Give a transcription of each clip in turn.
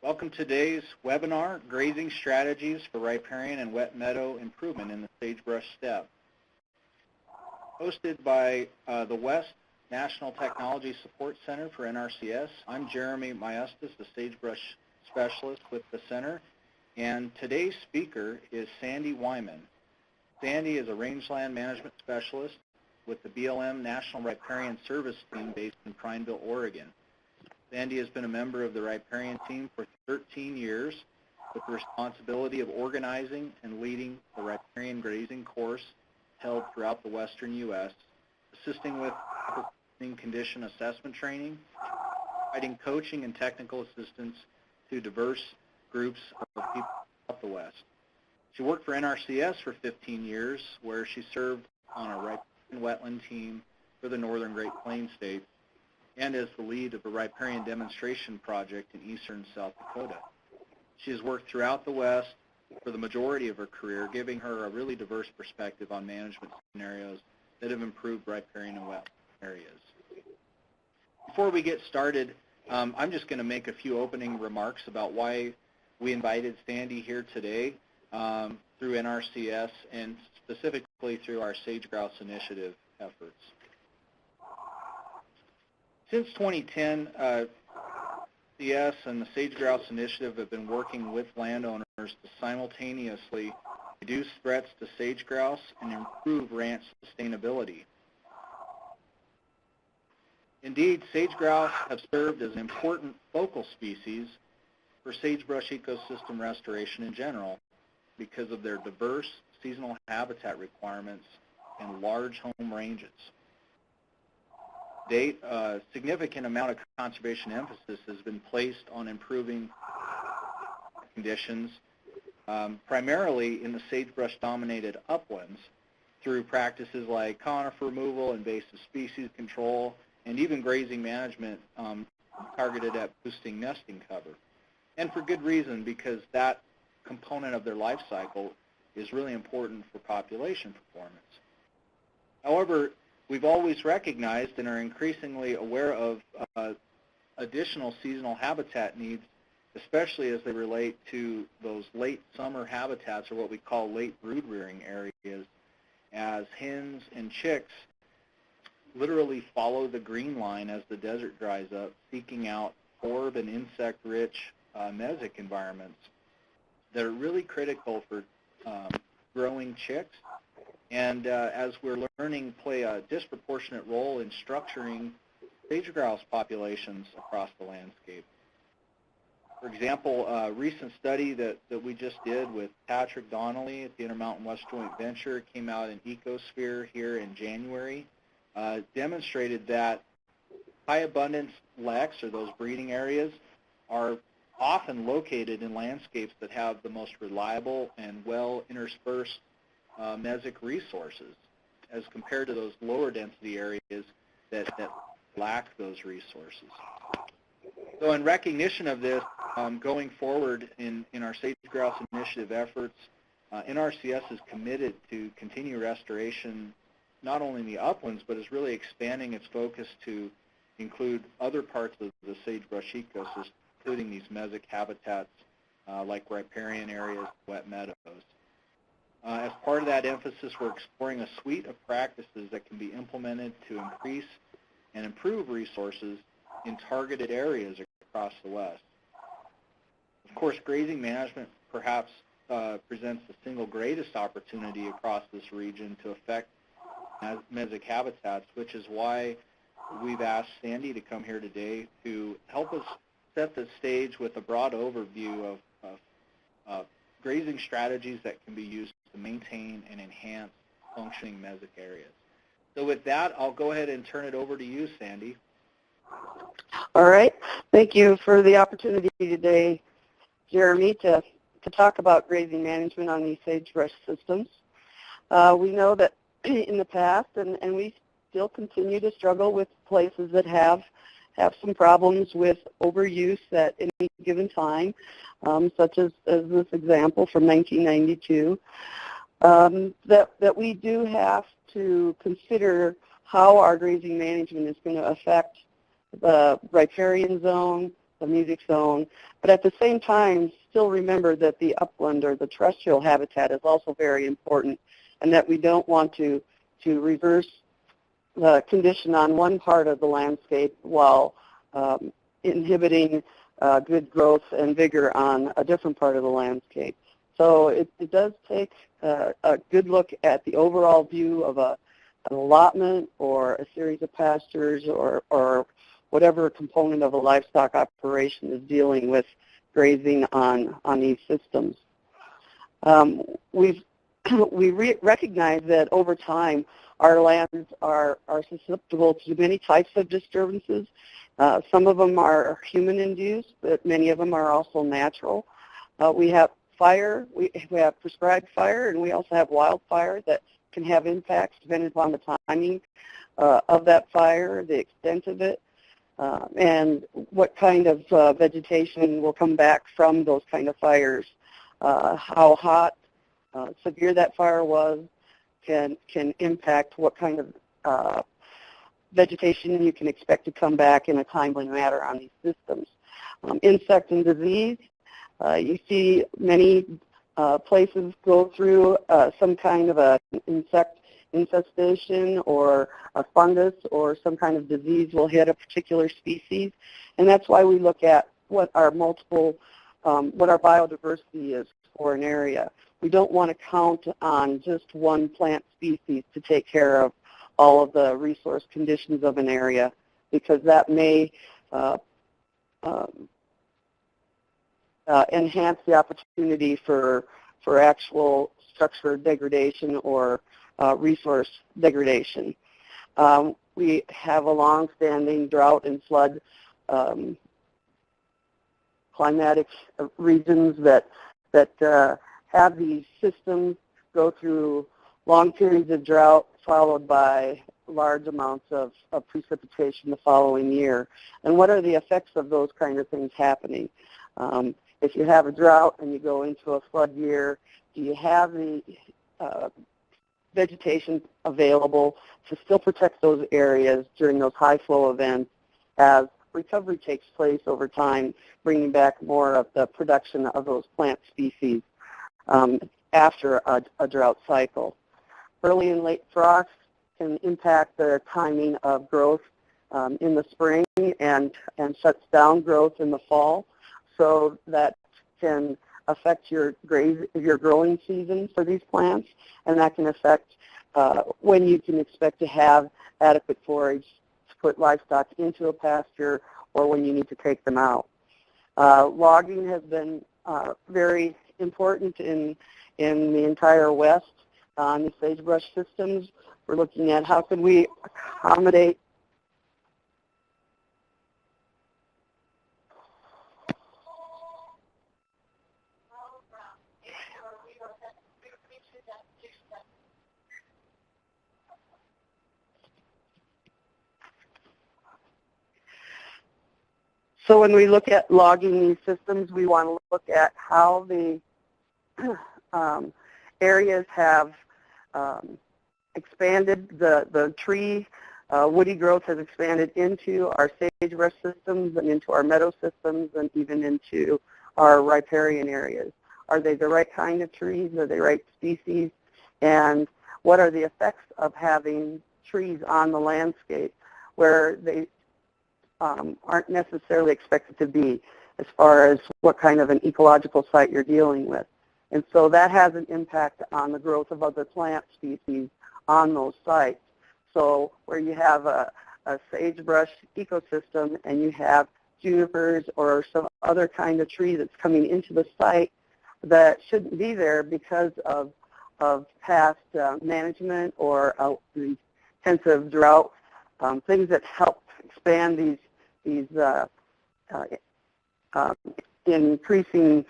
Welcome to today's webinar, Grazing Strategies for Riparian and Wet Meadow Improvement in the Sagebrush Steppe. Hosted by the West National Technology Support Center for NRCS. I'm Jeremy Maestas, the Sagebrush Specialist with the Center, and today's speaker is Sandy Wyman. Sandy is a Rangeland Management Specialist with the BLM National Riparian Service Team based in Prineville, Oregon. Sandy has been a member of the Riparian team for 13 years with the responsibility of organizing and leading the Riparian grazing course held throughout the western U.S., assisting with condition assessment training, providing coaching and technical assistance to diverse groups of people throughout the West. She worked for NRCS for 15 years, where she served on a riparian wetland team for the northern Great Plains states, and as the lead of a riparian demonstration project in eastern South Dakota. She has worked throughout the West for the majority of her career, giving her a really diverse perspective on management scenarios that have improved riparian and wetland areas. Before we get started, I'm just going to make a few opening remarks about why we invited Sandy here today through NRCS and specifically through our Sage Grouse Initiative efforts. Since 2010, CS and the Sage Grouse Initiative have been working with landowners to simultaneously reduce threats to sage grouse and improve ranch sustainability. Indeed, sage grouse have served as an important focal species for sagebrush ecosystem restoration in general because of their diverse seasonal habitat requirements and large home ranges. To date, a significant amount of conservation emphasis has been placed on improving conditions, primarily in the sagebrush-dominated uplands through practices like conifer removal, invasive species control, and even grazing management targeted at boosting nesting cover. And for good reason, because that component of their life cycle is really important for population performance. However, we've always recognized and are increasingly aware of additional seasonal habitat needs, especially as they relate to those late summer habitats, or what we call late brood rearing areas, as hens and chicks literally follow the green line as the desert dries up, seeking out orb and insect-rich mesic environments that are really critical for growing chicks, and as we're learning, play a disproportionate role in structuring sage grouse populations across the landscape. For example, a recent study that we just did with Patrick Donnelly at the Intermountain West Joint Venture came out in Ecosphere here in January, demonstrated that high abundance leks, or those breeding areas, are often located in landscapes that have the most reliable and well interspersed mesic resources as compared to those lower density areas that lack those resources. So in recognition of this, going forward in our Sage Grouse Initiative efforts, NRCS is committed to continue restoration not only in the uplands, but is really expanding its focus to include other parts of the sagebrush ecosystem, including these mesic habitats like riparian areas, wet meadows. As part of that emphasis, we're exploring a suite of practices that can be implemented to increase and improve resources in targeted areas across the West. Of course, grazing management perhaps presents the single greatest opportunity across this region to affect mesic habitats, which is why we've asked Sandy to come here today to help us set the stage with a broad overview of grazing strategies that can be used to maintain and enhance functioning mesic areas. So with that, I'll go ahead and turn it over to you, Sandy. All right. Thank you for the opportunity today, Jeremy, to talk about grazing management on these sagebrush systems. We know that in the past, and we still continue to struggle with places that have some problems with overuse at any given time, such as this example from 1992, that we do have to consider how our grazing management is going to affect the riparian zone, the music zone, but at the same time, still remember that the upland or the terrestrial habitat is also very important, and that we don't want to reverse the condition on one part of the landscape while inhibiting good growth and vigor on a different part of the landscape. So it does take a good look at the overall view of an allotment or a series of pastures or whatever component of a livestock operation is dealing with grazing on these systems. We recognize that over time our lands are susceptible to many types of disturbances. Some of them are human-induced, but many of them are also natural. We have fire, we have prescribed fire, and we also have wildfire that can have impacts depending upon the timing of that fire, the extent of it, and what kind of vegetation will come back from those kind of fires. How hot, severe that fire was can impact what kind of vegetation you can expect to come back in a timely manner on these systems. Insect and disease, you see many places go through some kind of an insect infestation or a fungus or some kind of disease will hit a particular species, and that's why we look at what our what our biodiversity is for an area. We don't want to count on just one plant species to take care of all of the resource conditions of an area, because that may enhance the opportunity for actual structure degradation or resource degradation. We have a long-standing drought and flood climatic regions that have these systems go through long periods of drought followed by large amounts of precipitation the following year. And what are the effects of those kind of things happening? If you have a drought and you go into a flood year, do you have the vegetation available to still protect those areas during those high flow events as recovery takes place over time, bringing back more of the production of those plant species after a drought cycle? Early and late frosts can impact the timing of growth in the spring and shuts down growth in the fall. So that can affect your growing season for these plants, and that can affect when you can expect to have adequate forage to put livestock into a pasture or when you need to take them out. Logging has been very important in the entire West on the sagebrush systems. We're looking at how can we accommodate So when we look at logging these systems, we want to look at how the areas have expanded, the tree woody growth has expanded into our sagebrush systems and into our meadow systems and even into our riparian areas. Are they the right kind of trees? Are they the right species? And what are the effects of having trees on the landscape where they aren't necessarily expected to be as far as what kind of an ecological site you're dealing with? And so that has an impact on the growth of other plant species on those sites. So where you have a sagebrush ecosystem and you have junipers or some other kind of tree that's coming into the site that shouldn't be there because of past management or intensive drought, things that help expand these increasing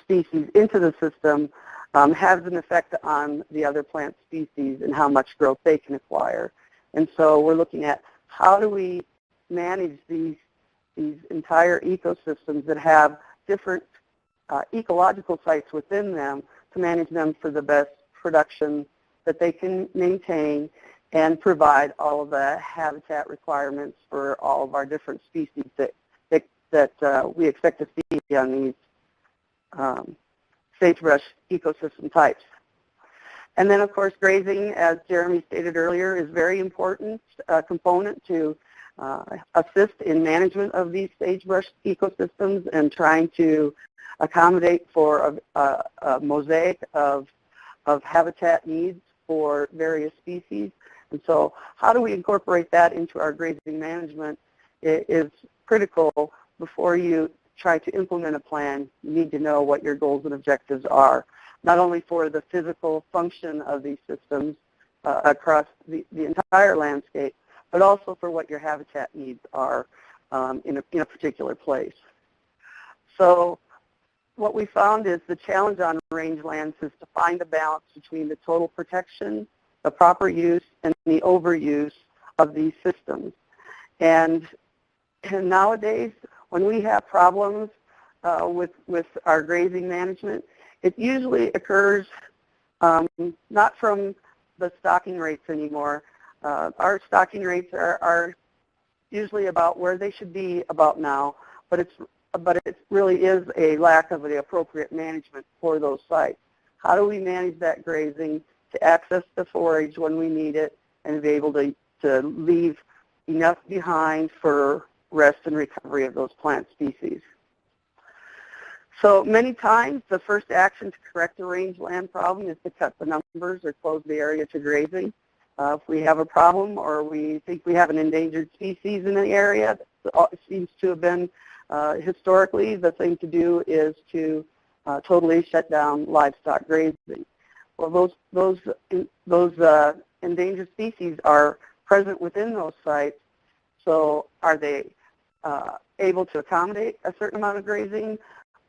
species into the system has an effect on the other plant species and how much growth they can acquire. And so we're looking at how do we manage these entire ecosystems that have different ecological sites within them to manage them for the best production that they can maintain and provide all of the habitat requirements for all of our different species that that we expect to see on these sagebrush ecosystem types. And then, of course, grazing, as Jeremy stated earlier, is a very important component to assist in management of these sagebrush ecosystems and trying to accommodate for a mosaic of habitat needs for various species. And so how do we incorporate that into our grazing management is critical. Before you try to implement a plan, you need to know what your goals and objectives are, not only for the physical function of these systems across the entire landscape, but also for what your habitat needs are in a particular place. So what we found is the challenge on rangelands is to find a balance between the total protection, the proper use, and the overuse of these systems. And nowadays, when we have problems with our grazing management, it usually occurs not from the stocking rates anymore. Our stocking rates are usually about where they should be about now, but it really is a lack of the appropriate management for those sites. How do we manage that grazing to access the forage when we need it and be able to leave enough behind for rest and recovery of those plant species? So many times the first action to correct a rangeland problem is to cut the numbers or close the area to grazing. If we have a problem or we think we have an endangered species in the area, it seems to have been historically the thing to do is to totally shut down livestock grazing. Well, those endangered species are present within those sites, so are they able to accommodate a certain amount of grazing,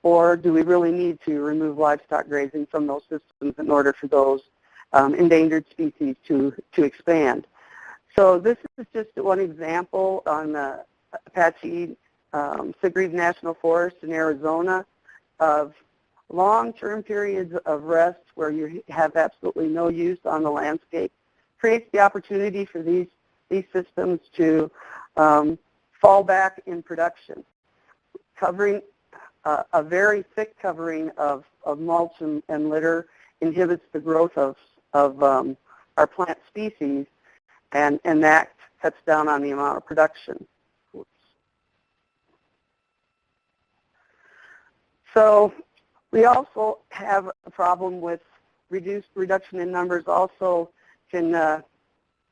or do we really need to remove livestock grazing from those systems in order for those endangered species to expand? So this is just one example on the Apache Sigreave National Forest in Arizona of long-term periods of rest where you have absolutely no use on the landscape. Creates the opportunity for these systems to fall back in production. Covering a very thick covering of mulch and litter inhibits the growth of our plant species, and that cuts down on the amount of production. So we also have a problem with reduction in numbers also can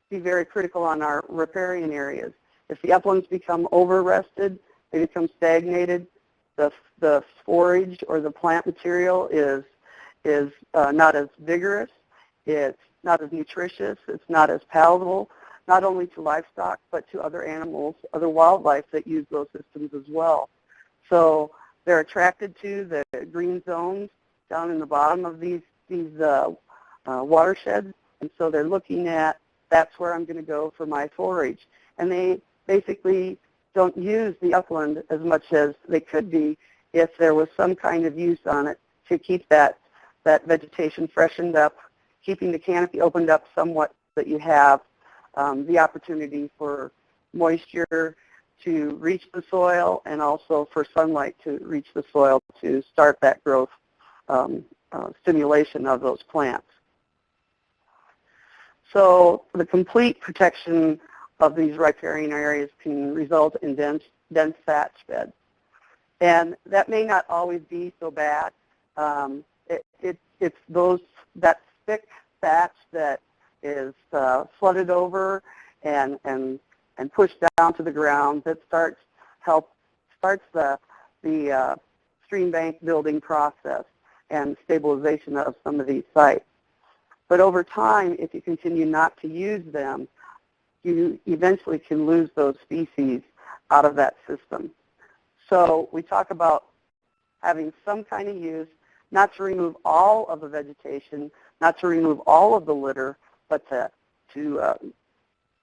be very critical on our riparian areas. If the uplands become over-rested, they become stagnated, the forage or the plant material is not as vigorous, it's not as nutritious, it's not as palatable, not only to livestock but to other animals, other wildlife that use those systems as well. So they're attracted to the green zones down in the bottom of these watersheds, and so they're looking at, that's where I'm going to go for my forage. And they basically don't use the upland as much as they could be if there was some kind of use on it to keep that vegetation freshened up, keeping the canopy opened up somewhat so that you have the opportunity for moisture to reach the soil and also for sunlight to reach the soil to start that growth stimulation of those plants. So the complete protection of these riparian areas can result in dense thatch beds. And that may not always be so bad. It's that thick thatch that is flooded over and pushed down to the ground that starts the stream bank building process and stabilization of some of these sites. But over time, if you continue not to use them, you eventually can lose those species out of that system. So we talk about having some kind of use, not to remove all of the vegetation, not to remove all of the litter, but to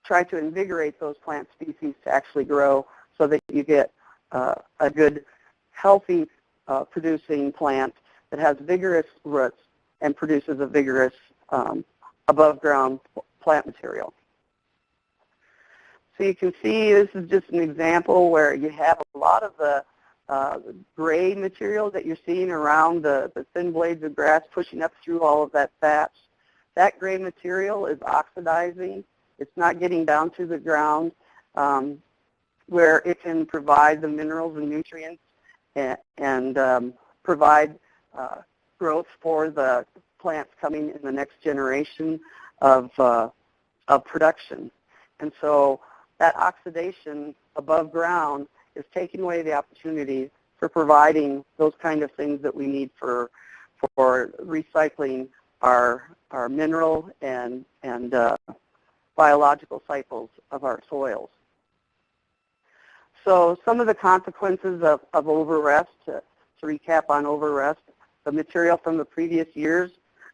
try to invigorate those plant species to actually grow so that you get a good, healthy producing plant that has vigorous roots and produces a vigorous above ground plant material. So you can see this is just an example where you have a lot of the gray material that you're seeing around the thin blades of grass pushing up through all of that thatch, that gray material is oxidizing. It's not getting down to the ground where it can provide the minerals and nutrients and provide growth for the plants coming in the next generation of production. And so that oxidation above ground is taking away the opportunity for providing those kind of things that we need for recycling our mineral and biological cycles of our soils. So some of the consequences of overrest, to recap on overrest, the material from the previous years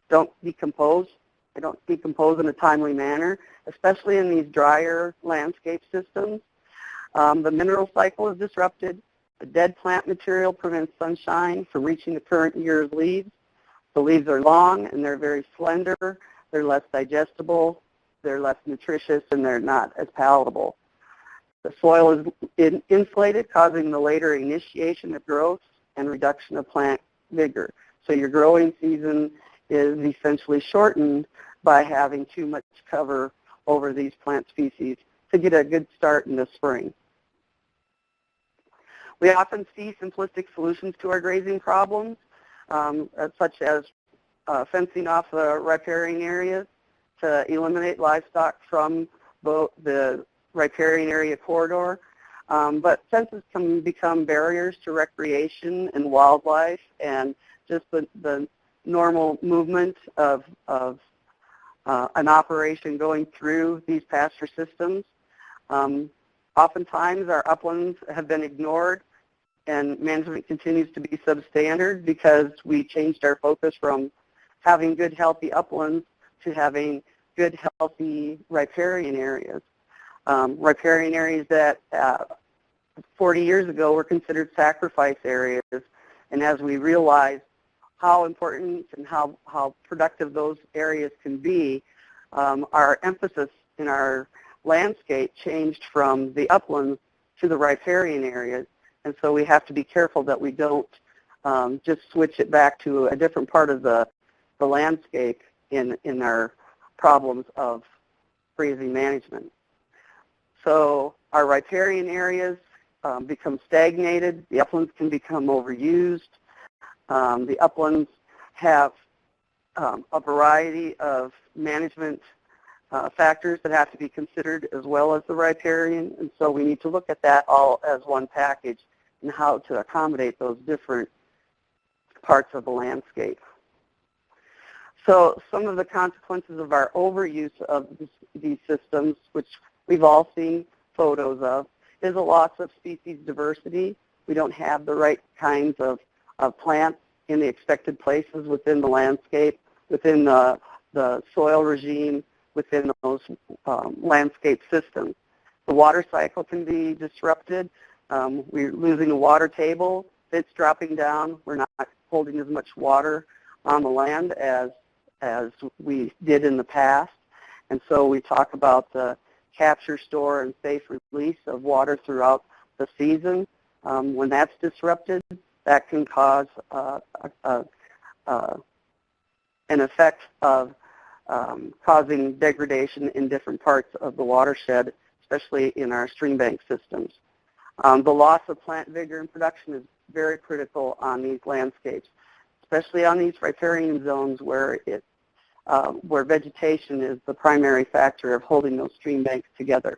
don't decompose. They don't decompose in a timely manner, especially in these drier landscape systems. The mineral cycle is disrupted. The dead plant material prevents sunshine from reaching the current year's leaves. The leaves are long and they're very slender. They're less digestible. They're less nutritious, and they're not as palatable. The soil is insulated, causing the later initiation of growth and reduction of plant vigor. So your growing season is essentially shortened by having too much cover over these plant species to get a good start in the spring. We often see simplistic solutions to our grazing problems, such as fencing off the riparian areas to eliminate livestock from the riparian area corridor. But fences can become barriers to recreation and wildlife and just the normal movement of an operation going through these pasture systems. Oftentimes our uplands have been ignored, and management continues to be substandard because we changed our focus from having good, healthy uplands to having good, healthy riparian areas. Riparian areas that 40 years ago were considered sacrifice areas, and as we realize how important and how productive those areas can be, our emphasis in our landscape changed from the uplands to the riparian areas, and so we have to be careful that we don't just switch it back to a different part of the landscape in our problems of grazing management. So our riparian areas become stagnated. The uplands can become overused. The uplands have a variety of management factors that have to be considered as well as the riparian, and so we need to look at that all as one package and how to accommodate those different parts of the landscape. So some of the consequences of our overuse of these systems, which we've all seen photos of, is a loss of species diversity. We don't have the right kinds of plants in the expected places within the landscape, within the soil regime, within those landscape systems. The water cycle can be disrupted. We're losing a water table. It's dropping down. We're not holding as much water on the land as we did in the past. And so we talk about the capture, store, and safe release of water throughout the season. When that's disrupted, that can cause an effect of causing degradation in different parts of the watershed, especially in our stream bank systems. The loss of plant vigor and production is very critical on these landscapes, especially on these riparian zones where vegetation is the primary factor of holding those stream banks together.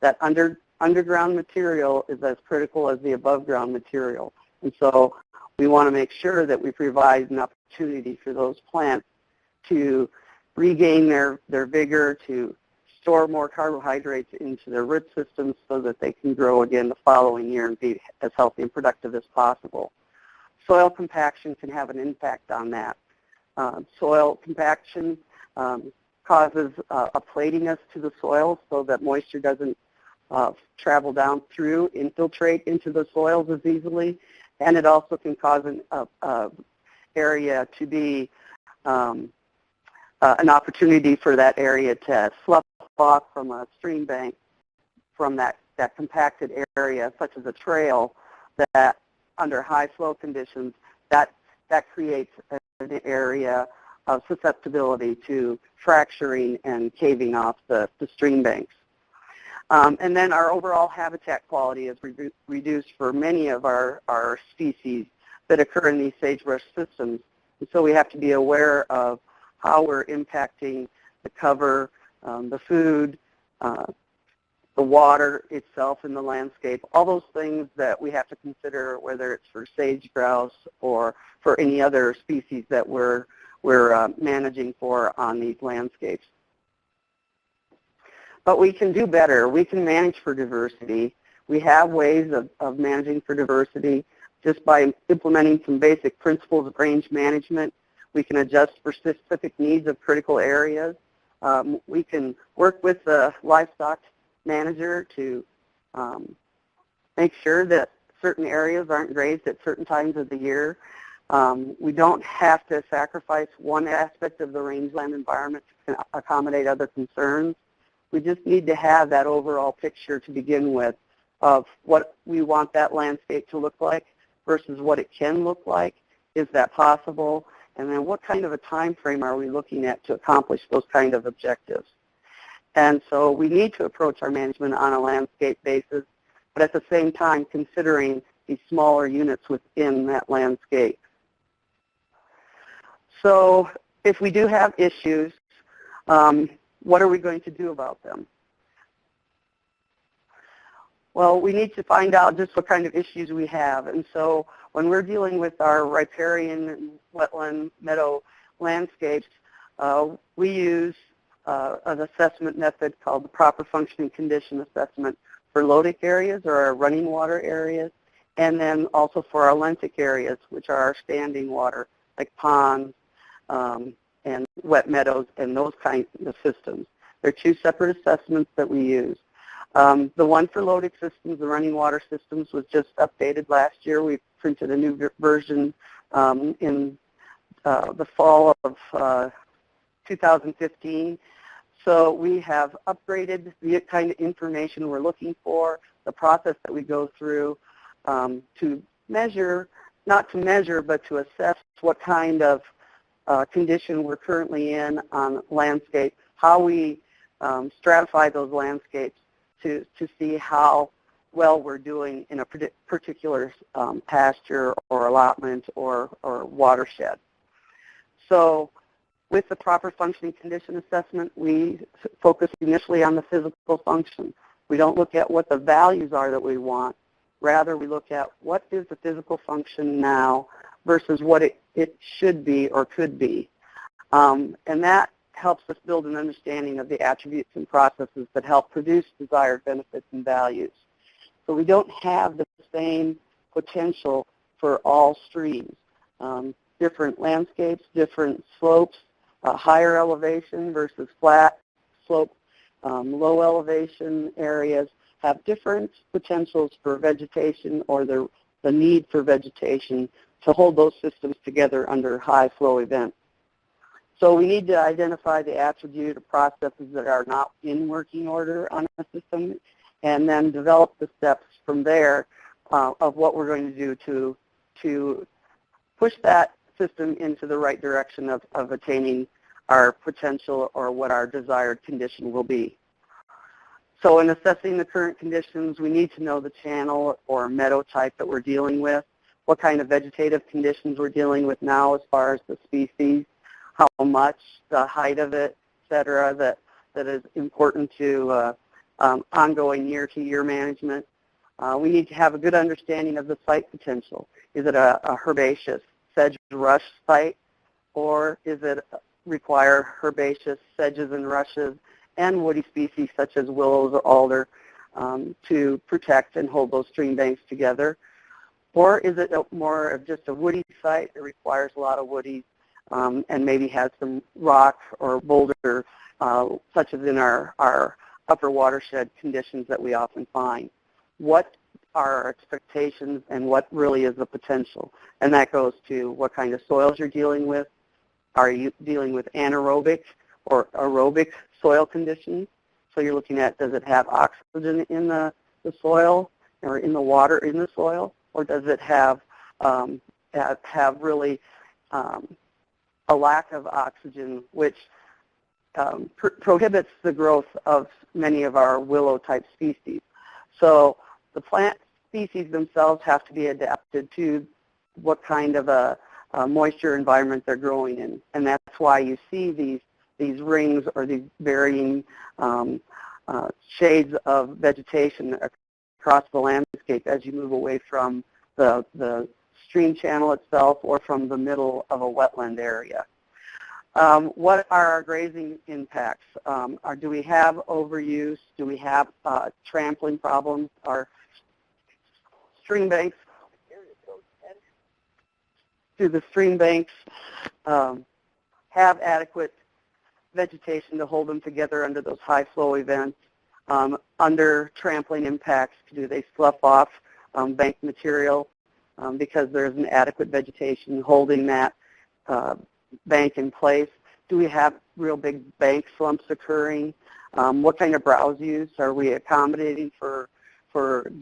That underground material is as critical as the above ground material. And so we want to make sure that we provide an opportunity for those plants to regain their vigor, to store more carbohydrates into their root systems so that they can grow again the following year and be as healthy and productive as possible. Soil compaction can have an impact on that. Soil compaction causes a platiness to the soil so that moisture doesn't travel down through, infiltrate into the soils as easily, and it also can cause an area to be an opportunity for that area to slough off from a stream bank from that compacted area, such as a trail, that under high flow conditions, that creates an area of susceptibility to fracturing and caving off the stream banks. And then our overall habitat quality is reduced for many of our species that occur in these sagebrush systems. And so we have to be aware of how we're impacting the cover, the food, the water itself in the landscape, all those things that we have to consider, whether it's for sage grouse or for any other species that we're managing for on these landscapes. But we can do better. We can manage for diversity. We have ways of managing for diversity just by implementing some basic principles of range management. We can adjust for specific needs of critical areas. We can work with the livestock manager to make sure that certain areas aren't grazed at certain times of the year. We don't have to sacrifice one aspect of the rangeland environment to accommodate other concerns. We just need to have that overall picture to begin with of what we want that landscape to look like versus what it can look like. Is that possible? And then what kind of a time frame are we looking at to accomplish those kind of objectives? And so we need to approach our management on a landscape basis, but at the same time considering these smaller units within that landscape. So if we do have issues, what are we going to do about them? Well, we need to find out just what kind of issues we have. And so when we're dealing with our riparian, wetland, meadow landscapes, we use an assessment method called the proper functioning condition assessment for lotic areas or our running water areas, and then also for our lentic areas, which are our standing water, like ponds and wet meadows and those kinds of systems. They're two separate assessments that we use. The one for lotic systems, the running water systems, was just updated last year. We printed a new version in the fall of 2015. So we have upgraded the kind of information we're looking for, the process that we go through to measure, not to measure, but to assess what kind of condition we're currently in on landscape, how we stratify those landscapes to see how well we're doing in a particular pasture or allotment or watershed. So with the proper functioning condition assessment, we focus initially on the physical function. We don't look at what the values are that we want. Rather, we look at what is the physical function now versus what it should be or could be. And that helps us build an understanding of the attributes and processes that help produce desired benefits and values. So we don't have the same potential for all streams. Different landscapes, different slopes, higher elevation versus flat slope, low elevation areas have different potentials for vegetation or the need for vegetation to hold those systems together under high flow events. So we need to identify the attribute or processes that are not in working order on a system and then develop the steps from there of what we're going to do to push that system into the right direction of attaining our potential or what our desired condition will be. So in assessing the current conditions, we need to know the channel or meadow type that we're dealing with, what kind of vegetative conditions we're dealing with now as far as the species, how much, the height of it, et cetera, that is important to ongoing year-to-year management. We need to have a good understanding of the site potential. Is it a herbaceous sagebrush site, or is it require herbaceous sedges and rushes and woody species such as willows or alder to protect and hold those stream banks together? Or is it more of just a woody site that requires a lot of woodies and maybe has some rock or boulder such as in our upper watershed conditions that we often find? What are our expectations and what really is the potential? And that goes to what kind of soils you're dealing with. Are you dealing with anaerobic or aerobic soil conditions? So you're looking at, does it have oxygen in the soil or in the water in the soil? or does it have really a lack of oxygen, which prohibits the growth of many of our willow-type species. So the plant species themselves have to be adapted to what kind of a moisture environment they're growing in, and that's why you see these rings or these varying shades of vegetation across the landscape as you move away from the stream channel itself or from the middle of a wetland area. What are our grazing impacts? Do we have overuse? Do we have trampling problems? Are stream banks, do the stream banks have adequate vegetation to hold them together under those high flow events? Under trampling impacts, do they slough off bank material because there's an adequate vegetation holding that bank in place? Do we have real big bank slumps occurring? What kind of browse use? Are we accommodating for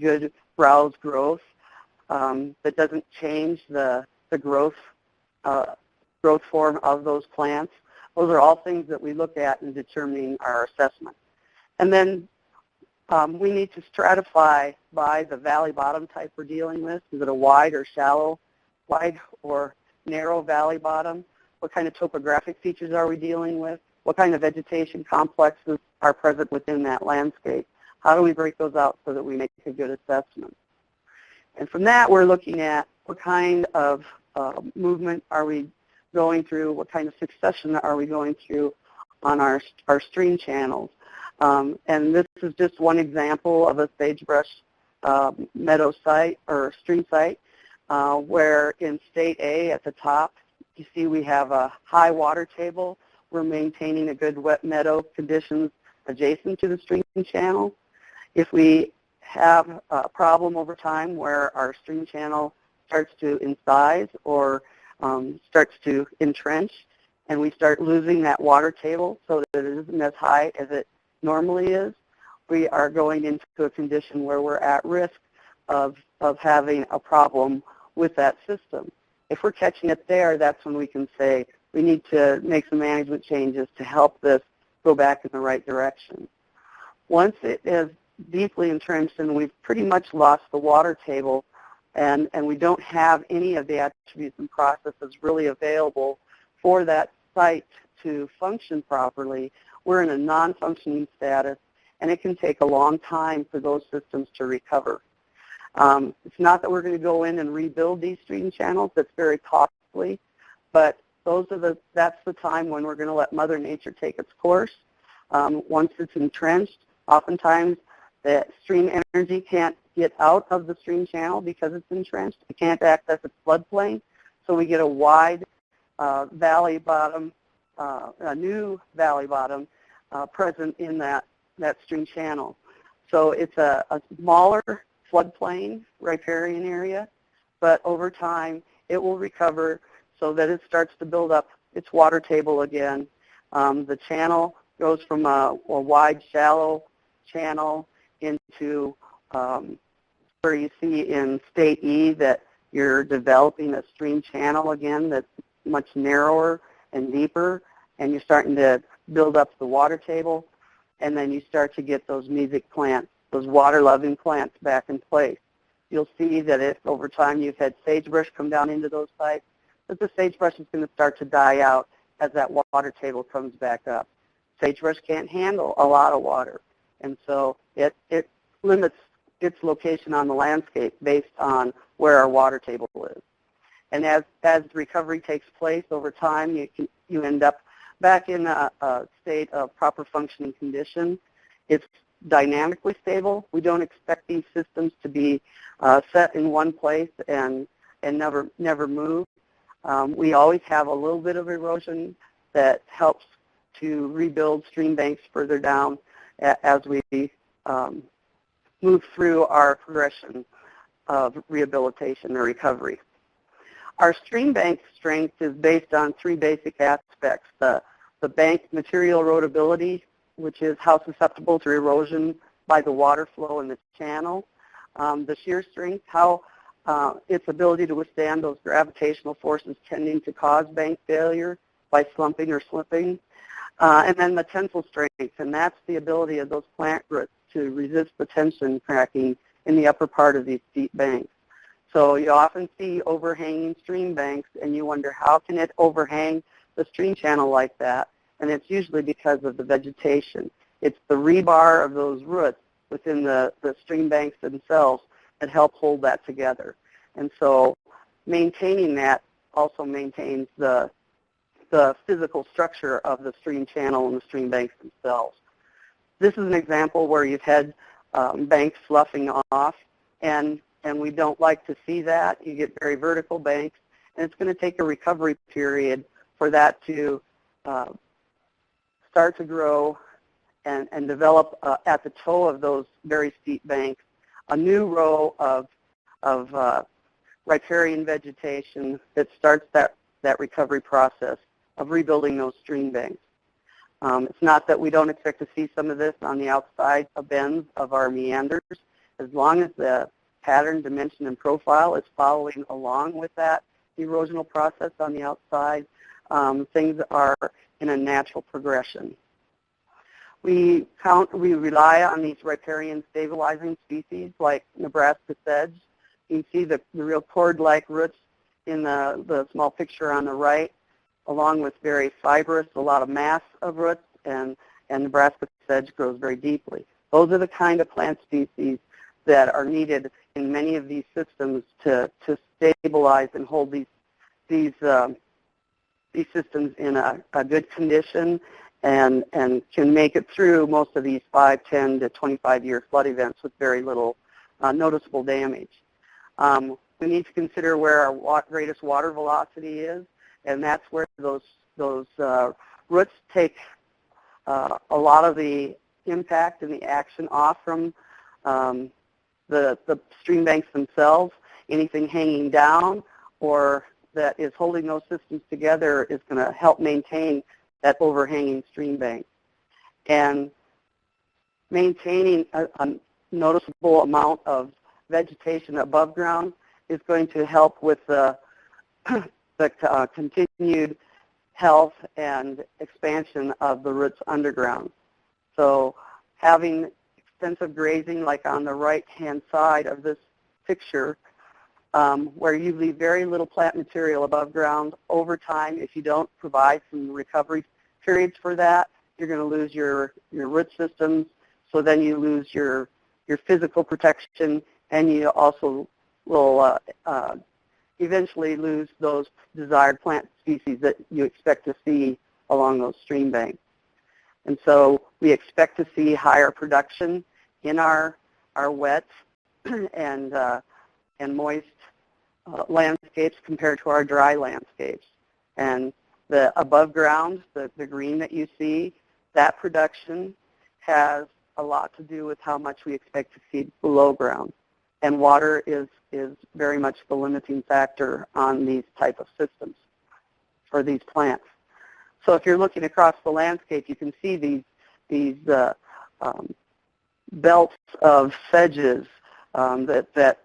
good browse growth that doesn't change the growth form of those plants? Those are all things that we look at in determining our assessment. And then we need to stratify by the valley bottom type we're dealing with. Is it a wide or narrow valley bottom? What kind of topographic features are we dealing with? What kind of vegetation complexes are present within that landscape? How do we break those out so that we make a good assessment? And from that, we're looking at what kind of movement are we going through, what kind of succession are we going through on our stream channels. And this is just one example of a sagebrush meadow site or stream site where in state A at the top, you see we have a high water table. We're maintaining a good wet meadow conditions adjacent to the stream channel. If we have a problem over time where our stream channel starts to incise or starts to entrench and we start losing that water table so that it isn't as high as it normally is, we are going into a condition where we're at risk of having a problem with that system. If we're catching it there, that's when we can say we need to make some management changes to help this go back in the right direction. Once it is deeply entrenched and we've pretty much lost the water table and we don't have any of the attributes and processes really available for that site to function properly, we're in a non-functioning status, and it can take a long time for those systems to recover. It's not that we're going to go in and rebuild these stream channels. That's very costly, but that's the time when we're going to let Mother Nature take its course. Once it's entrenched, oftentimes the stream energy can't get out of the stream channel because it's entrenched. It can't access its floodplain, so we get a wide valley bottom, a new valley bottom present in that stream channel. So it's a smaller floodplain, riparian area, but over time it will recover so that it starts to build up its water table again. The channel goes from a wide, shallow channel into where you see in State E that you're developing a stream channel again that's much narrower and deeper, and you're starting to build up the water table, and then you start to get those mesic plants, those water-loving plants back in place. You'll see that if over time you've had sagebrush come down into those sites, that the sagebrush is going to start to die out as that water table comes back up. Sagebrush can't handle a lot of water, and so it limits its location on the landscape based on where our water table is. And as recovery takes place over time, you end up back in a state of proper functioning condition. It's dynamically stable. We don't expect these systems to be set in one place and never move. We always have a little bit of erosion that helps to rebuild stream banks further down as we move through our progression of rehabilitation or recovery. Our stream bank strength is based on three basic aspects. The bank material erodibility, which is how susceptible to erosion by the water flow in the channel. The shear strength, how its ability to withstand those gravitational forces tending to cause bank failure by slumping or slipping. And then the tensile strength, and that's the ability of those plant roots to resist the tension cracking in the upper part of these steep banks. So you often see overhanging stream banks, and you wonder how can it overhang the stream channel like that? And it's usually because of the vegetation. It's the rebar of those roots within the stream banks themselves that help hold that together. And so maintaining that also maintains the physical structure of the stream channel and the stream banks themselves. This is an example where you've had banks sloughing off, and we don't like to see that. You get very vertical banks, and it's going to take a recovery period for that to start to grow and develop at the toe of those very steep banks a new row of riparian vegetation that starts that recovery process of rebuilding those stream banks. It's not that we don't expect to see some of this on the outside of bends of our meanders. As long as the pattern, dimension, and profile is following along with that erosional process on the outside, things are in a natural progression. We rely on these riparian stabilizing species like Nebraska sedge. You can see the real cord-like roots in the small picture on the right, along with very fibrous, a lot of mass of roots, and Nebraska sedge grows very deeply. Those are the kind of plant species that are needed in many of these systems to stabilize and hold these systems in a good condition and can make it through most of these 5, 10 to 25-year flood events with very little noticeable damage. We need to consider where our greatest water velocity is, and that's where those roots take a lot of the impact and the action off from the stream banks themselves. Anything hanging down or that is holding those systems together is going to help maintain that overhanging stream bank. And maintaining a noticeable amount of vegetation above ground is going to help with the continued health and expansion of the roots underground. So having extensive grazing, like on the right-hand side of this picture, where you leave very little plant material above ground, over time, if you don't provide some recovery periods for that, you're going to lose your root systems, so then you lose your physical protection, and you also will eventually lose those desired plant species that you expect to see along those stream banks. And so we expect to see higher production in our wet and moist landscapes compared to our dry landscapes. And the above ground, the green that you see, that production has a lot to do with how much we expect to see below ground. And water is very much the limiting factor on these type of systems for these plants. So if you're looking across the landscape, you can see these belts of sedges that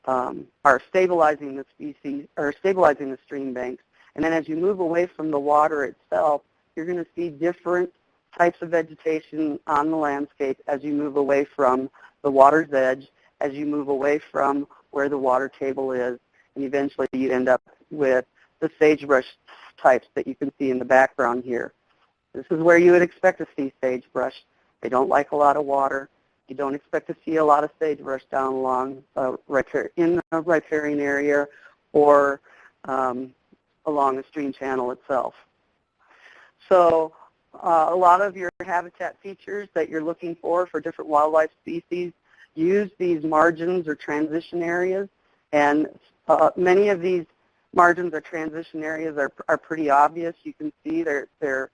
are stabilizing the species or stabilizing the stream banks. And then as you move away from the water itself, you're going to see different types of vegetation on the landscape as you move away from the water's edge, as you move away from where the water table is, and eventually you end up with the sagebrush types that you can see in the background here. This is where you would expect to see sagebrush. They don't like a lot of water. You don't expect to see a lot of sagebrush down along in the riparian area or along the stream channel itself. So a lot of your habitat features that you're looking for different wildlife species use these margins or transition areas, and many of these margins or transition areas are pretty obvious. You can see they're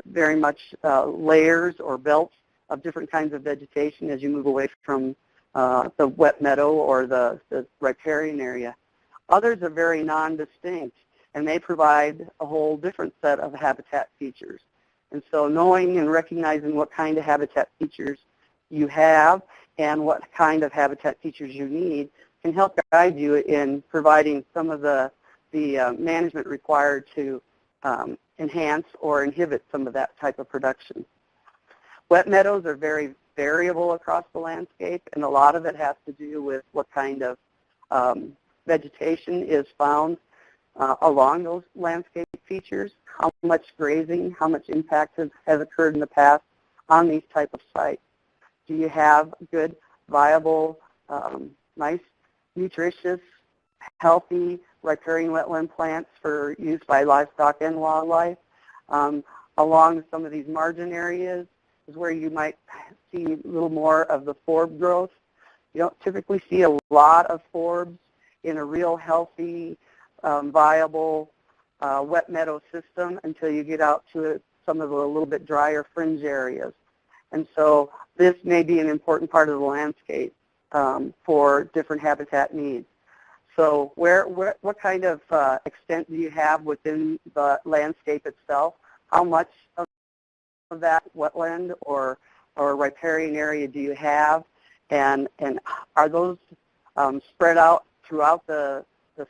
very much layers or belts of different kinds of vegetation as you move away from the wet meadow or the riparian area. Others are very non-distinct, and they provide a whole different set of habitat features. And so knowing and recognizing what kind of habitat features you have and what kind of habitat features you need can help guide you in providing some of the management required to enhance or inhibit some of that type of production. Wet meadows are very variable across the landscape, and a lot of it has to do with what kind of vegetation is found along those landscape features, how much grazing, how much impact has occurred in the past on these type of sites. Do you have good, viable, nice, nutritious, healthy, riparian wetland plants for use by livestock and wildlife? Along some of these margin areas is where you might see a little more of the forb growth. You don't typically see a lot of forbs in a real healthy, viable wet meadow system until you get out to some of the little bit drier fringe areas. And so this may be an important part of the landscape for different habitat needs. So what kind of extent do you have within the landscape itself? How much of that wetland or riparian area do you have? And are those spread out throughout the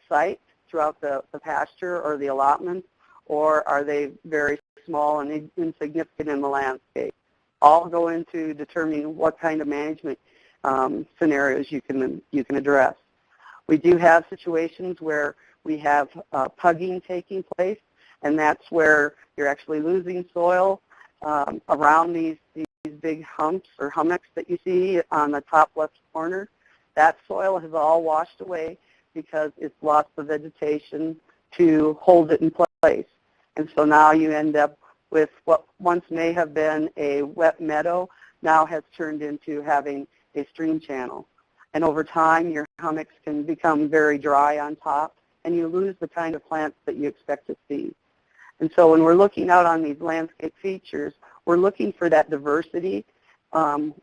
site, throughout the pasture or the allotment, or are they very small and insignificant in the landscape? All go into determining what kind of management scenarios you can address. We do have situations where we have pugging taking place, and that's where you're actually losing soil around these big humps or hummocks that you see on the top left corner. That soil has all washed away because it's lost the vegetation to hold it in place. And so now you end up with what once may have been a wet meadow now has turned into having a stream channel. And over time, your hummocks can become very dry on top, and you lose the kind of plants that you expect to see. And so when we're looking out on these landscape features, we're looking for that diversity, and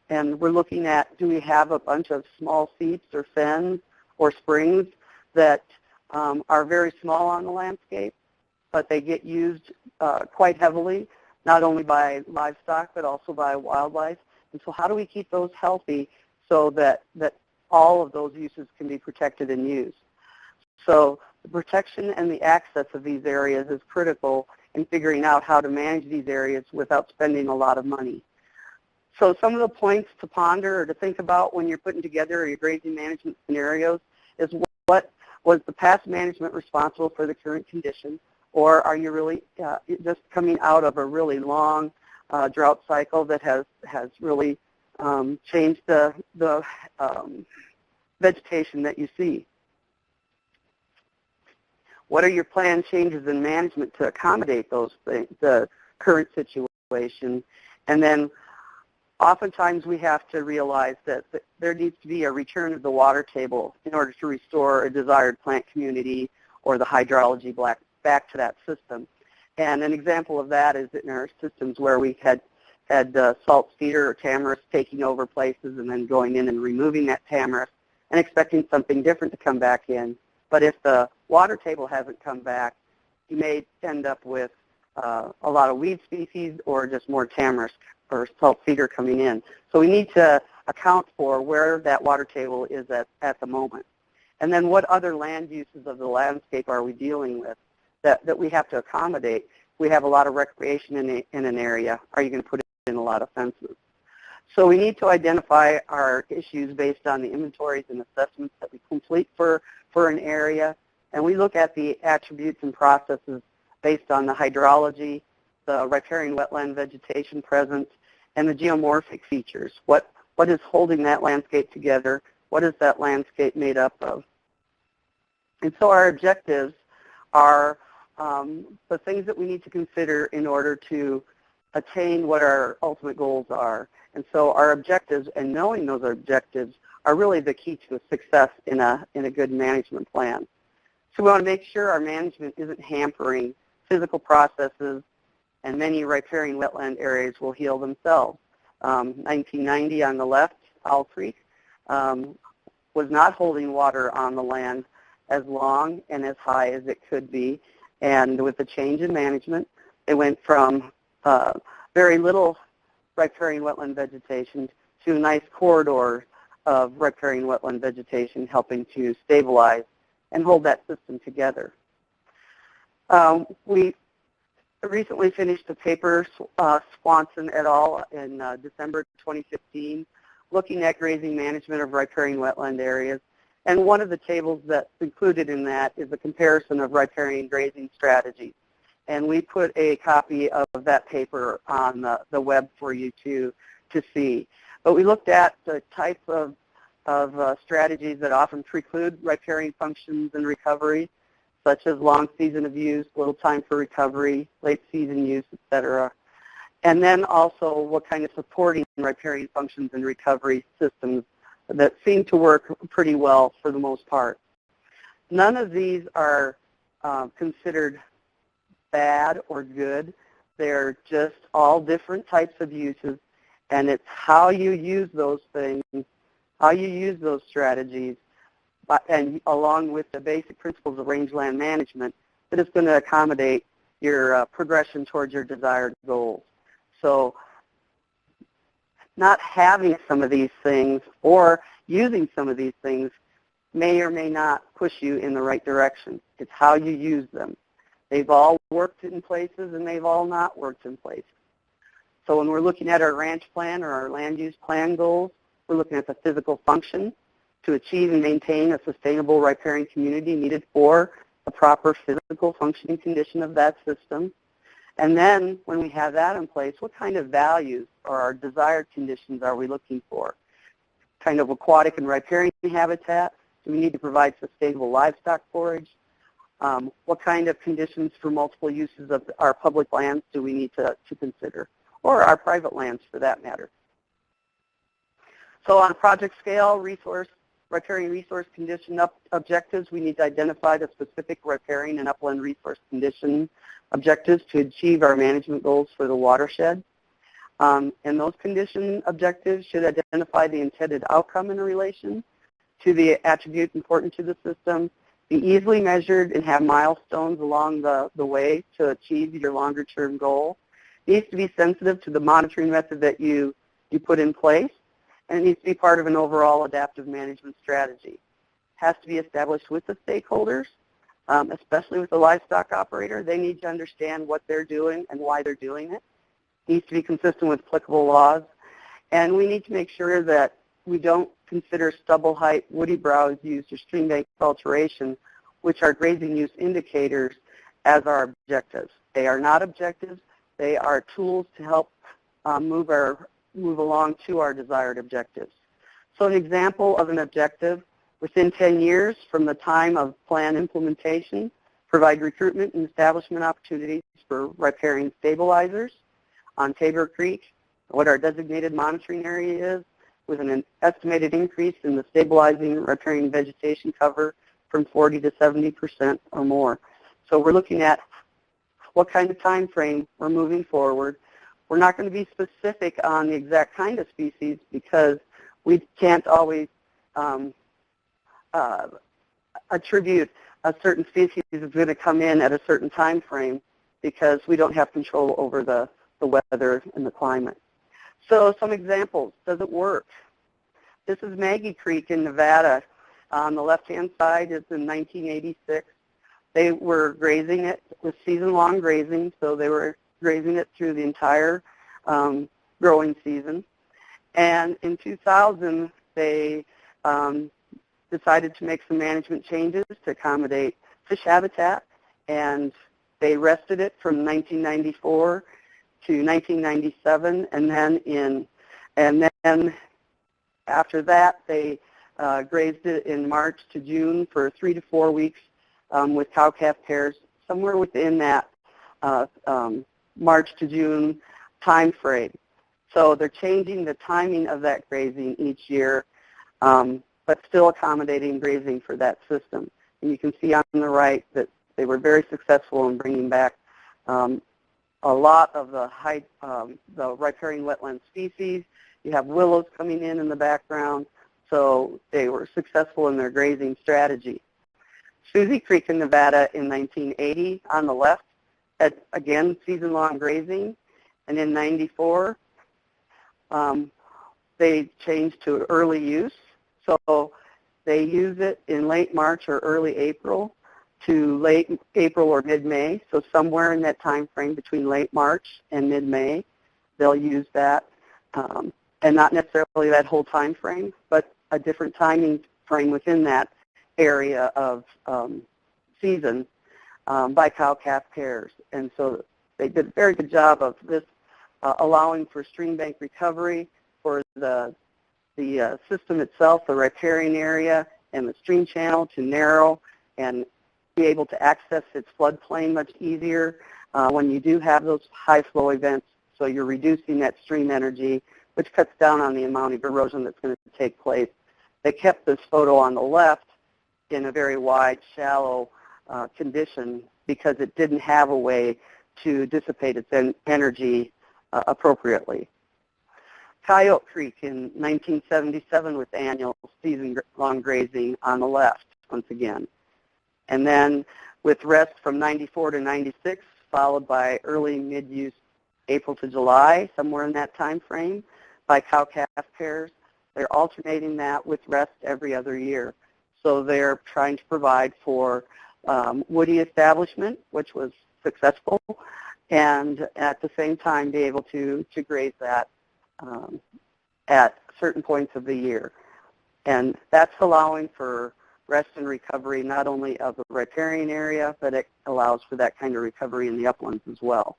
we're looking at, do we have a bunch of small seeps or fens or springs that are very small on the landscape, but they get used quite heavily, not only by livestock, but also by wildlife. And so how do we keep those healthy so that all of those uses can be protected and used? So the protection and the access of these areas is critical in figuring out how to manage these areas without spending a lot of money. So some of the points to ponder or to think about when you're putting together your grazing management scenarios is, what was the past management responsible for the current condition, or are you really just coming out of a really long drought cycle that has really changed the vegetation that you see? What are your planned changes in management to accommodate those things, the current situation? And then oftentimes we have to realize that there needs to be a return of the water table in order to restore a desired plant community or the hydrology back to that system. And an example of that is in our systems where we had salt cedar or tamarisk taking over places and then going in and removing that tamarisk and expecting something different to come back in. But if the water table hasn't come back, you may end up with a lot of weed species or just more tamarisk or salt cedar coming in. So we need to account for where that water table is at the moment. And then what other land uses of the landscape are we dealing with that we have to accommodate? We have a lot of recreation in an area. Are you going to put in a lot of fences? So we need to identify our issues based on the inventories and assessments that we complete for an area. And we look at the attributes and processes based on the hydrology, the riparian wetland vegetation present, and the geomorphic features. What is holding that landscape together? What is that landscape made up of? And so our objectives are the things that we need to consider in order to attain what our ultimate goals are. And so our objectives and knowing those objectives are really the key to success in a good management plan. So we want to make sure our management isn't hampering physical processes, and many riparian wetland areas will heal themselves. 1990 on the left, Owl Creek, was not holding water on the land as long and as high as it could be. And with the change in management, it went from very little riparian wetland vegetation to nice corridors of riparian wetland vegetation, helping to stabilize and hold that system together. We recently finished a paper, Swanson et al. In December 2015, looking at grazing management of riparian wetland areas. And one of the tables that's included in that is a comparison of riparian grazing strategies. And we put a copy of that paper on the web for you to see. But we looked at the type of strategies that often preclude riparian functions and recovery, such as long season of use, little time for recovery, late season use, etc. And then also what kind of supporting riparian functions and recovery systems that seem to work pretty well for the most part. None of these are considered bad or good. They're just all different types of uses, and it's how you use those things, how you use those strategies, and along with the basic principles of rangeland management, that is going to accommodate your progression towards your desired goals. So not having some of these things or using some of these things may or may not push you in the right direction. It's how you use them. They've all worked in places and they've all not worked in places. So when we're looking at our ranch plan or our land use plan goals, we're looking at the physical function to achieve and maintain a sustainable riparian community needed for the proper physical functioning condition of that system. And then when we have that in place, what kind of values or our desired conditions are we looking for? Kind of aquatic and riparian habitat? Do we need to provide sustainable livestock forage? What kind of conditions for multiple uses of our public lands do we need to consider? Or our private lands for that matter. So on a project scale, riparian resource condition objectives, we need to identify the specific riparian and upland resource condition objectives to achieve our management goals for the watershed. And those condition objectives should identify the intended outcome in relation to the attribute important to the system, be easily measured, and have milestones along the way to achieve your longer-term goal. It needs to be sensitive to the monitoring method that you put in place, and it needs to be part of an overall adaptive management strategy. It has to be established with the stakeholders, especially with the livestock operator. They need to understand what they're doing and why they're doing it. It needs to be consistent with applicable laws, and we need to make sure that we don't consider stubble height, woody browse use, or stream bank alteration, which are grazing use indicators, as our objectives. They are not objectives. They are tools to help move along to our desired objectives. So an example of an objective, within 10 years from the time of plan implementation, provide recruitment and establishment opportunities for riparian stabilizers on Tabor Creek, what our designated monitoring area is, with an estimated increase in the stabilizing riparian vegetation cover from 40 to 70% or more. So we're looking at what kind of time frame we're moving forward. We're not going to be specific on the exact kind of species because we can't always attribute a certain species is going to come in at a certain time frame because we don't have control over the weather and the climate. So some examples. Does it work? This is Maggie Creek in Nevada. On the left-hand side is in 1986. They were grazing it with season-long grazing, so they were grazing it through the entire growing season. And in 2000, they decided to make some management changes to accommodate fish habitat, and they rested it from 1994 to 1997, and then after that they grazed it in March to June for 3 to 4 weeks with cow-calf pairs, somewhere within that March to June time frame. So they're changing the timing of that grazing each year, but still accommodating grazing for that system. And you can see on the right that they were very successful in bringing back a lot of the riparian wetland species. You have willows coming in the background, so they were successful in their grazing strategy. Susie Creek in Nevada in 1980 on the left had, again, season-long grazing, and in 94 they changed to early use, So they use it in late March or early April to late April or mid-May. So somewhere in that time frame between late March and mid-May, they'll use that. And not necessarily that whole time frame, but a different timing frame within that area of season by cow-calf pairs. And so they did a very good job of this, allowing for stream bank recovery for the system itself, the riparian area, and the stream channel to narrow and be able to access its floodplain much easier when you do have those high flow events. So you're reducing that stream energy, which cuts down on the amount of erosion that's going to take place. They kept this photo on the left in a very wide, shallow condition because it didn't have a way to dissipate its energy appropriately. Coyote Creek in 1977 with annual season-long grazing on the left once again. And then with rest from 94 to 96, followed by early mid-use April to July, somewhere in that time frame, by cow-calf pairs. They're alternating that with rest every other year. So they're trying to provide for woody establishment, which was successful, and at the same time be able to graze that at certain points of the year. And that's allowing for rest and recovery not only of the riparian area, but it allows for that kind of recovery in the uplands as well.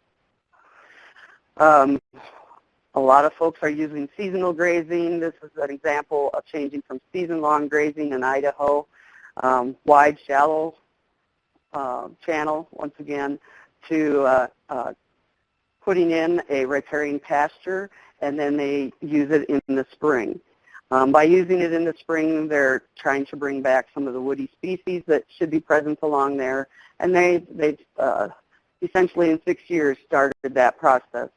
A lot of folks are using seasonal grazing. This is an example of changing from season-long grazing in Idaho, wide, shallow channel, once again, to putting in a riparian pasture, and then they use it in the spring. By using it in the spring, they're trying to bring back some of the woody species that should be present along there, and they've essentially in 6 years started that process,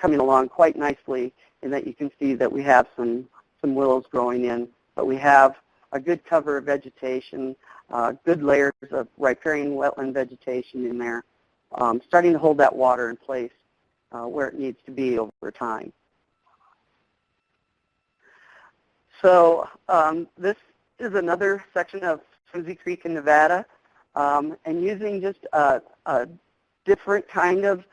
coming along quite nicely in that you can see that we have some willows growing in, but we have a good cover of vegetation, good layers of riparian wetland vegetation in there, starting to hold that water in place where it needs to be over time. So this is another section of Susie Creek in Nevada, and using just a different kind of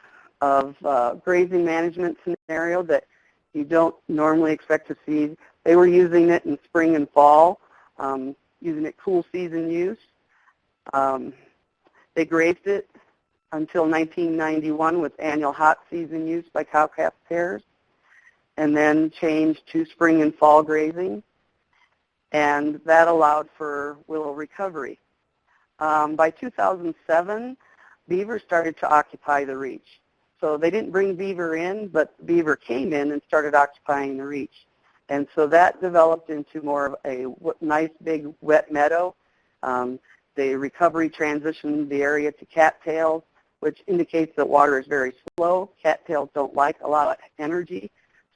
grazing management scenario that you don't normally expect to see. They were using it in spring and fall, using it cool season use. They grazed it until 1991 with annual hot season use by cow-calf pairs, and then changed to spring and fall grazing, and that allowed for willow recovery. By 2007, beaver started to occupy the reach. So they didn't bring beaver in, but beaver came in and started occupying the reach. And so that developed into more of a nice big wet meadow. The recovery transitioned the area to cattails, which indicates that water is very slow. Cattails don't like a lot of energy.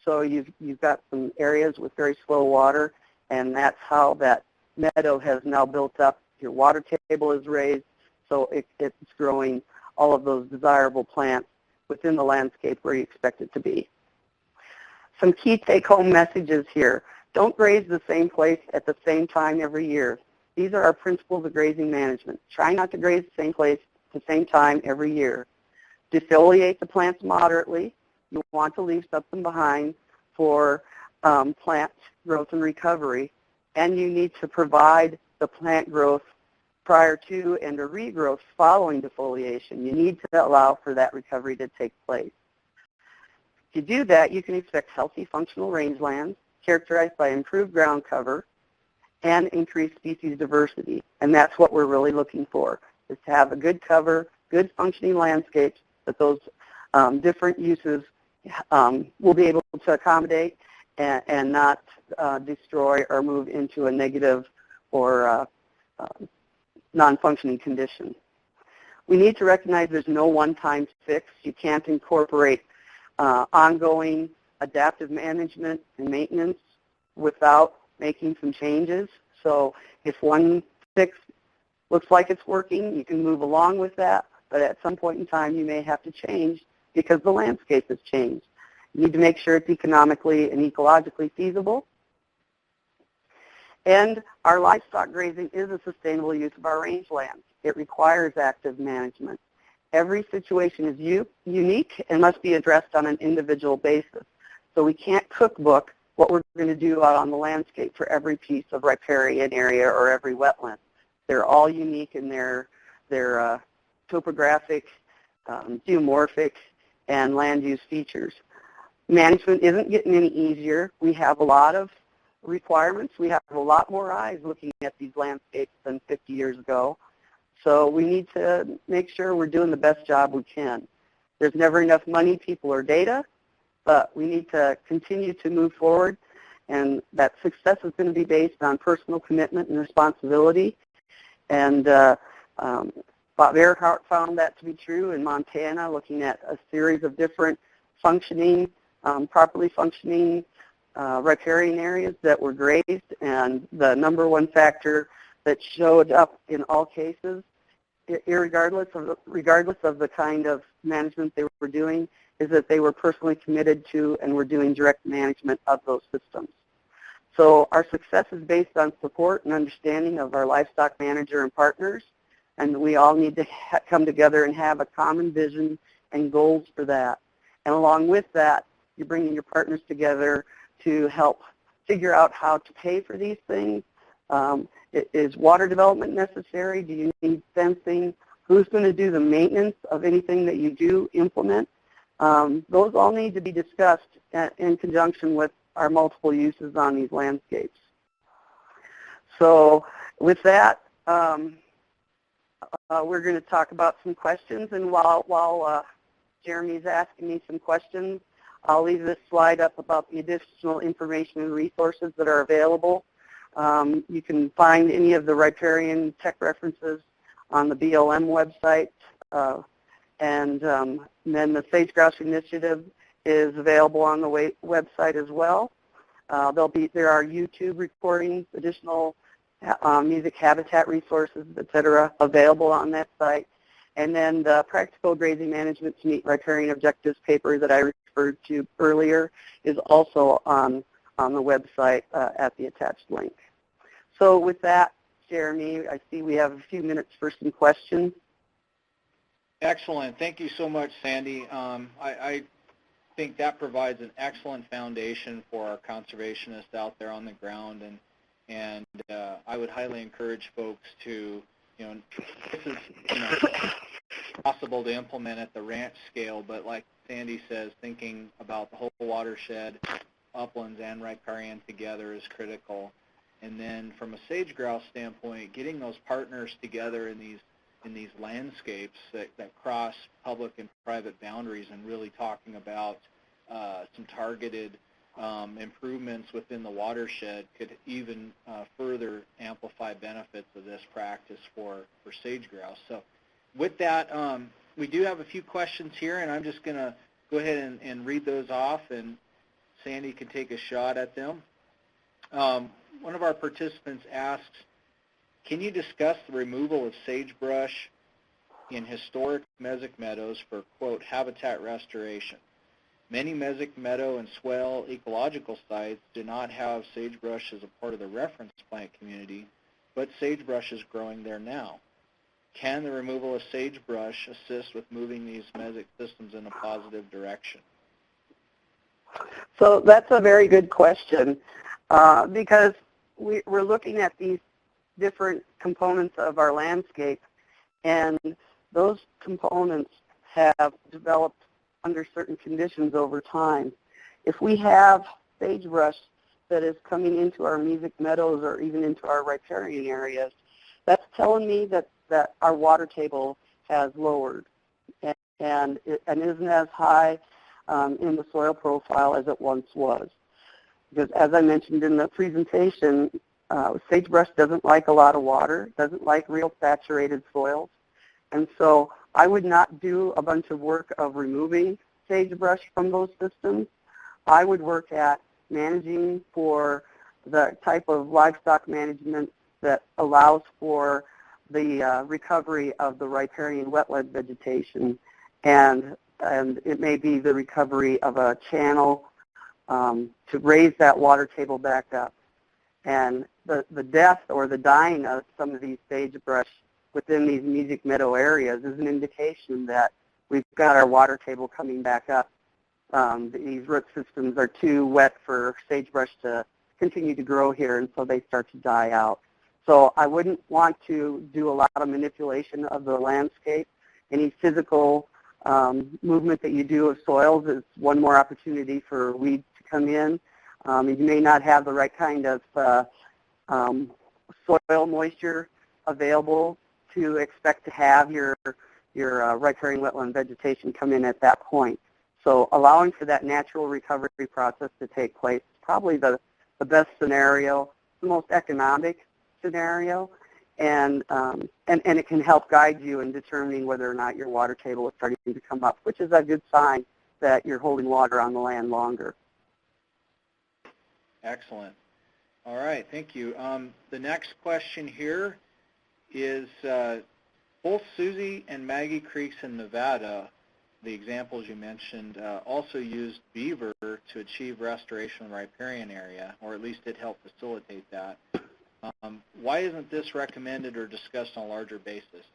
So you've got some areas with very slow water, and that's how that meadow has now built up. Your water table is raised, so it's growing all of those desirable plants within the landscape where you expect it to be. Some key take-home messages here. Don't graze the same place at the same time every year. These are our principles of grazing management. Try not to graze the same place at the same time every year. Defoliate the plants moderately. You want to leave something behind for plant growth and recovery, and you need to provide the plant growth prior to and a regrowth following defoliation. You need to allow for that recovery to take place. To do that, you can expect healthy, functional rangelands characterized by improved ground cover and increased species diversity, and that's what we're really looking for, is to have a good cover, good functioning landscapes that those different uses will be able to accommodate and not destroy or move into a negative or non-functioning condition. We need to recognize there's no one-time fix. You can't incorporate ongoing adaptive management and maintenance without making some changes. So if one fix looks like it's working, you can move along with that, but at some point in time you may have to change because the landscape has changed. You need to make sure it's economically and ecologically feasible. And our livestock grazing is a sustainable use of our rangelands. It requires active management. Every situation is unique and must be addressed on an individual basis. So we can't cookbook what we're going to do out on the landscape for every piece of riparian area or every wetland. They're all unique in their topographic, geomorphic, and land use features. Management isn't getting any easier. We have a lot of requirements. We have a lot more eyes looking at these landscapes than 50 years ago. So we need to make sure we're doing the best job we can. There's never enough money, people, or data, but we need to continue to move forward, and that success is going to be based on personal commitment and responsibility. And Bob Earhart found that to be true in Montana, looking at a series of different functioning, properly functioning riparian areas that were grazed, and the number one factor that showed up in all cases, regardless of the kind of management they were doing, is that they were personally committed to and were doing direct management of those systems. So our success is based on support and understanding of our livestock manager and partners, and we all need to come together and have a common vision and goals for that. And along with that, you're bringing your partners together to help figure out how to pay for these things. Is water development necessary? Do you need fencing? Who's going to do the maintenance of anything that you do implement? Those all need to be discussed in conjunction with our multiple uses on these landscapes. So with that, we're going to talk about some questions, and while Jeremy's asking me some questions, I'll leave this slide up about the additional information and resources that are available. You can find any of the riparian tech references on the BLM website, and then the Sage Grouse Initiative is available on the website as well. There are YouTube recordings, additional music habitat resources, etc., available on that site. And then the Practical Grazing Management to Meet Riparian Objectives paper that I referred to earlier is also on the website at the attached link. So with that, Jeremy, I see we have a few minutes for some questions. Excellent. Thank you so much, Sandy. I think that provides an excellent foundation for our conservationists out there on the ground, and I would highly encourage folks to, this is possible to implement at the ranch scale, but like Sandy says, thinking about the whole watershed, uplands and riparian together is critical. And then from a sage grouse standpoint, getting those partners together in these landscapes that cross public and private boundaries, and really talking about some targeted improvements within the watershed could even further amplify benefits of this practice for sage grouse. So with that, we do have a few questions here, and I'm just going to go ahead and read those off, and Sandy can take a shot at them. One of our participants asks, can you discuss the removal of sagebrush in historic mesic meadows for, quote, habitat restoration? Many mesic meadow and swale ecological sites do not have sagebrush as a part of the reference plant community, but sagebrush is growing there now. Can the removal of sagebrush assist with moving these mesic systems in a positive direction? So that's a very good question, because we're looking at these different components of our landscape, and those components have developed under certain conditions over time. If we have sagebrush that is coming into our mesic meadows or even into our riparian areas, that's telling me that our water table has lowered and isn't as high in the soil profile as it once was. Because as I mentioned in the presentation, sagebrush doesn't like a lot of water, doesn't like real saturated soils. And so I would not do a bunch of work of removing sagebrush from those systems. I would work at managing for the type of livestock management that allows for the recovery of the riparian wetland vegetation, and it may be the recovery of a channel to raise that water table back up. And the death or the dying of some of these sagebrush within these music meadow areas is an indication that we've got our water table coming back up. These root systems are too wet for sagebrush to continue to grow here, and so they start to die out. So I wouldn't want to do a lot of manipulation of the landscape. Any physical movement that you do of soils is one more opportunity for weeds to come in. You may not have the right kind of soil moisture available to expect to have your riparian wetland vegetation come in at that point. So allowing for that natural recovery process to take place is probably the best scenario, the most economic scenario, and it can help guide you in determining whether or not your water table is starting to come up, which is a good sign that you're holding water on the land longer. Excellent. All right, thank you. The next question here is both Susie and Maggie Creeks in Nevada, the examples you mentioned, also used beaver to achieve restoration of the riparian area, or at least it helped facilitate that. Why isn't this recommended or discussed on a larger basis?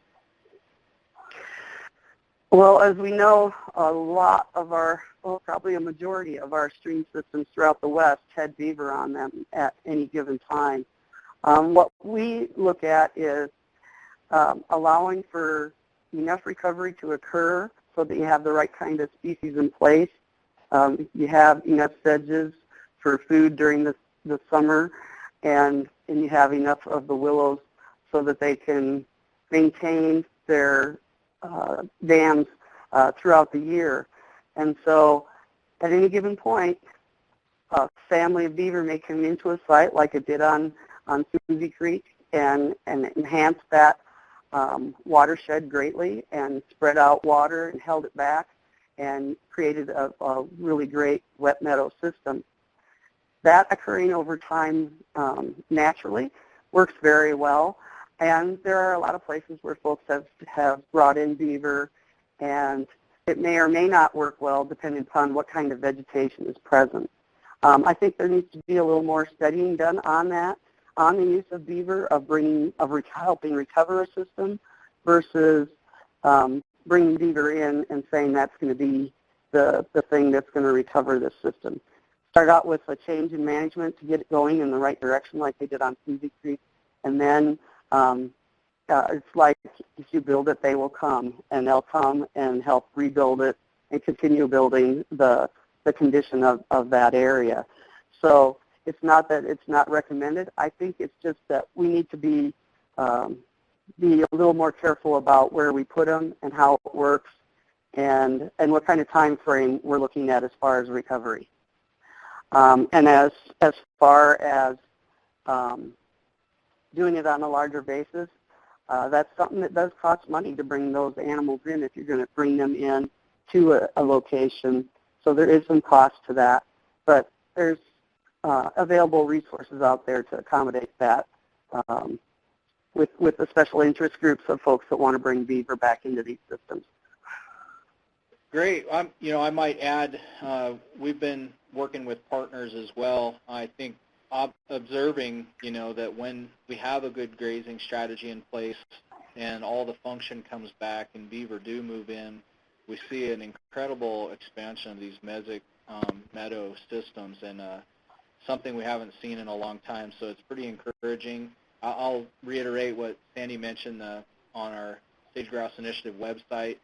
Well, as we know, a lot of our, well, probably a majority of our stream systems throughout the West had beaver on them at any given time. What we look at is allowing for enough recovery to occur so that you have the right kind of species in place. You have enough sedges for food during the summer, and you have enough of the willows so that they can maintain their dams throughout the year. And so at any given point, a family of beaver may come into a site like it did on Susie Creek and enhance that watershed greatly and spread out water and held it back and created a really great wet meadow system. That occurring over time naturally works very well. And there are a lot of places where folks have brought in beaver, and it may or may not work well depending upon what kind of vegetation is present. I think there needs to be a little more studying done on that, on the use of beaver, of helping recover a system versus bringing beaver in and saying that's going to be the thing that's going to recover this system. Start out with a change in management to get it going in the right direction like they did on Susie Creek, and then it's like if you build it, they will come, and they'll come and help rebuild it and continue building the condition of that area. So it's not that it's not recommended. I think it's just that we need to be a little more careful about where we put them and how it works and what kind of time frame we're looking at as far as recovery. And as far as doing it on a larger basis, that's something that does cost money to bring those animals in if you're going to bring them in to a location. So there is some cost to that, but there's available resources out there to accommodate that with the special interest groups of folks that want to bring beaver back into these systems. Great. I might add, we've been working with partners as well. I think observing, that when we have a good grazing strategy in place and all the function comes back and beaver do move in, we see an incredible expansion of these meadow systems, and something we haven't seen in a long time. So it's pretty encouraging. I'll reiterate what Sandy mentioned on our Sage Grouse Initiative website.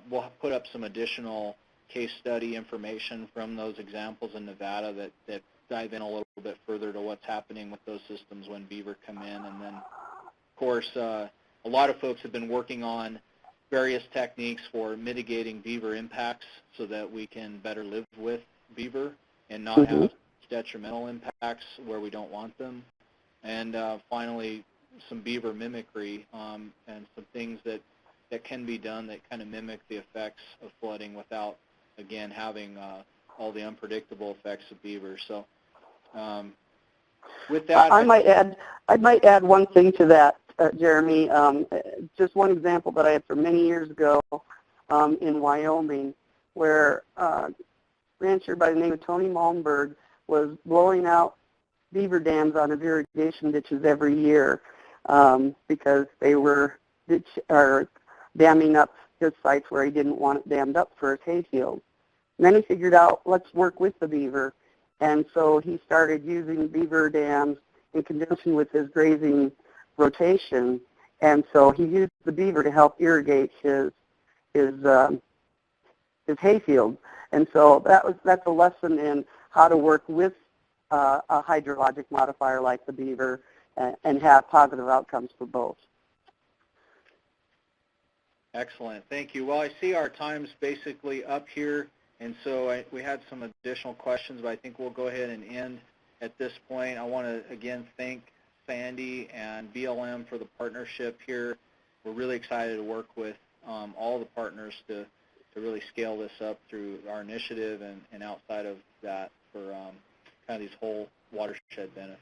We'll put up some additional case study information from those examples in Nevada that dive in a little bit further to what's happening with those systems when beaver come in. And then, of course, a lot of folks have been working on various techniques for mitigating beaver impacts so that we can better live with beaver and not have detrimental impacts where we don't want them. And finally, some beaver mimicry and some things that can be done that kind of mimic the effects of flooding without, again, having all the unpredictable effects of beaver. So with that, I might add one thing to that, Jeremy. Just one example that I had from many years ago in Wyoming, where a rancher by the name of Tony Malmberg was blowing out beaver dams on his irrigation ditches every year because they were damming up his sites where he didn't want it dammed up for his hayfield. And then he figured out, let's work with the beaver. And so he started using beaver dams in conjunction with his grazing rotation. And so he used the beaver to help irrigate his hayfield. And so that's a lesson in how to work with a hydrologic modifier like the beaver and have positive outcomes for both. Excellent. Thank you. Well, I see our time's basically up here, and so we had some additional questions, but I think we'll go ahead and end at this point. I want to, again, thank Sandy and BLM for the partnership here. We're really excited to work with all the partners to really scale this up through our initiative and outside of that for kind of these whole watershed benefits.